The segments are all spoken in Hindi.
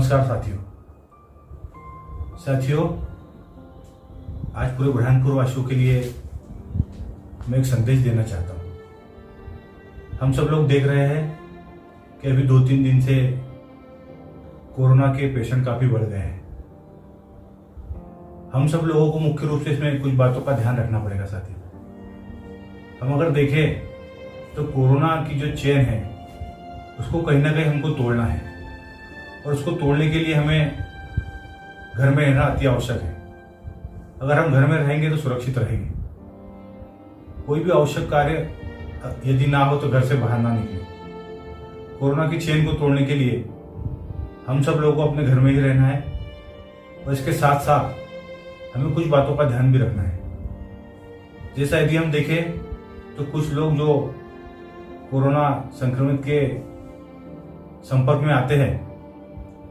नमस्कार साथियों, आज पूरे बुरहानपुर वासियों के लिए मैं एक संदेश देना चाहता हूँ। हम सब लोग देख रहे हैं कि अभी 2-3 दिन से कोरोना के पेशेंट काफी बढ़ गए हैं। हम सब लोगों को मुख्य रूप से इसमें कुछ बातों का ध्यान रखना पड़ेगा साथियों। हम अगर देखें तो कोरोना की जो चेन है उसको कहीं ना कहीं हमको तोड़ना है, और उसको तोड़ने के लिए हमें घर में रहना अति आवश्यक है। अगर हम घर में रहेंगे तो सुरक्षित रहेंगे। कोई भी आवश्यक कार्य यदि ना हो तो घर से बाहर ना निकले। कोरोना की चेन को तोड़ने के लिए हम सब लोगों को अपने घर में ही रहना है, और इसके साथ साथ हमें कुछ बातों का ध्यान भी रखना है। जैसा यदि हम देखें तो कुछ लोग जो कोरोना संक्रमित के संपर्क में आते हैं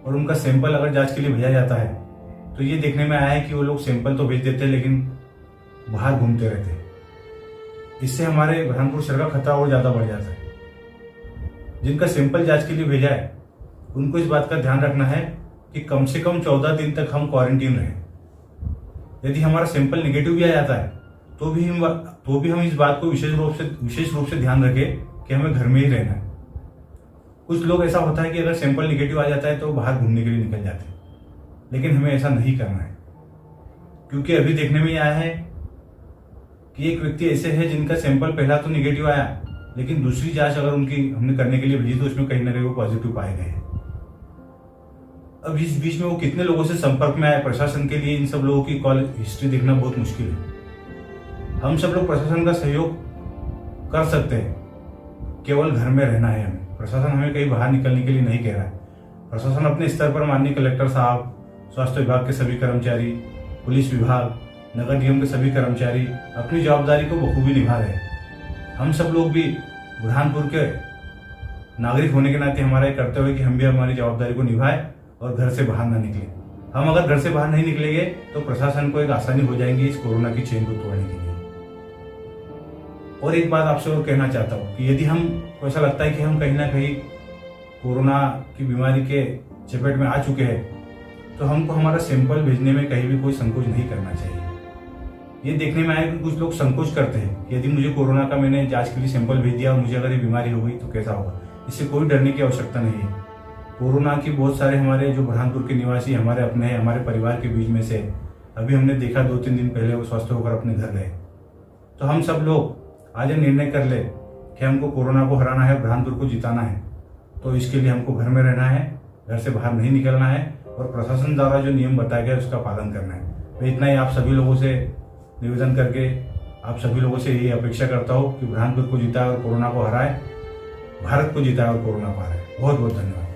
और उनका सैंपल अगर जांच के लिए भेजा जाता है तो ये देखने में आया है कि वो लोग सैंपल तो भेज देते हैं लेकिन बाहर घूमते रहते हैं। इससे हमारे बुरहानपुर शहर का खतरा और ज्यादा बढ़ जाता है। जिनका सैंपल जांच के लिए भेजा है उनको इस बात का ध्यान रखना है कि कम से कम 14 दिन तक हम क्वारंटीन रहें। यदि हमारा सैंपल निगेटिव भी आ जाता है तो भी हम इस बात को विशेष रूप से ध्यान रखें कि हमें घर में ही रहना है। कुछ लोग ऐसा होता है कि अगर सैंपल निगेटिव आ जाता है तो बाहर घूमने के लिए निकल जाते हैं, लेकिन हमें ऐसा नहीं करना है। क्योंकि अभी देखने में आया है कि एक व्यक्ति ऐसे है जिनका सैंपल पहला तो निगेटिव आया, लेकिन दूसरी जांच अगर उनकी हमने करने के लिए भेजी तो उसमें कहीं ना कहीं वो पॉजिटिव पाए गए हैं। अब इस बीच में वो कितने लोगों से संपर्क में आए, प्रशासन के लिए इन सब लोगों की कॉल हिस्ट्री देखना बहुत मुश्किल है। हम सब लोग प्रशासन का सहयोग कर सकते हैं, केवल घर में रहना है हमें। प्रशासन हमें कहीं बाहर निकलने के लिए नहीं कह रहा है। प्रशासन अपने स्तर पर माननीय कलेक्टर साहब, स्वास्थ्य विभाग के सभी कर्मचारी, पुलिस विभाग, नगर निगम के सभी कर्मचारी अपनी जवाबदारी को बखूबी निभा रहे हैं। हम सब लोग भी बुरहानपुर के नागरिक होने के नाते हमारा ये कर्तव्य है कि हम भी हमारी जवाबदारी को निभाएं और घर से बाहर ना निकले। हम अगर घर से बाहर नहीं निकलेंगे तो प्रशासन को एक आसानी हो जाएगी इस कोरोना की चेन को तोड़ने के लिए। और एक बात आपसे और कहना चाहता हूँ कि यदि हमको ऐसा लगता है कि हम कहीं ना कहीं कोरोना की बीमारी के चपेट में आ चुके हैं तो हमको हमारा सैंपल भेजने में कहीं भी कोई संकोच नहीं करना चाहिए। ये देखने में आया कि कुछ लोग संकोच करते हैं कि यदि मुझे कोरोना का मैंने जांच के लिए सैंपल भेज दिया और मुझे अगर ये बीमारी हो गई तो कैसा होगा। इससे कोई डरने की आवश्यकता नहीं है। कोरोना की बहुत सारे हमारे जो बुरहानपुर के निवासी हमारे अपने हैं, हमारे परिवार के बीच में से अभी हमने देखा 2-3 दिन पहले वो स्वस्थ होकर अपने घर गए। तो हम सब लोग आज निर्णय कर ले कि हमको कोरोना को हराना है, बुरहानपुर को जिताना है, तो इसके लिए हमको घर में रहना है, घर से बाहर नहीं निकलना है, और प्रशासन द्वारा जो नियम बताया गया उसका पालन करना है। मैं इतना ही आप सभी लोगों से निवेदन करके आप सभी लोगों से यही अपेक्षा करता हूँ कि बुरहानपुर को जिताए और कोरोना को हराए, भारत को जिताए और कोरोना को हराए। बहुत बहुत धन्यवाद।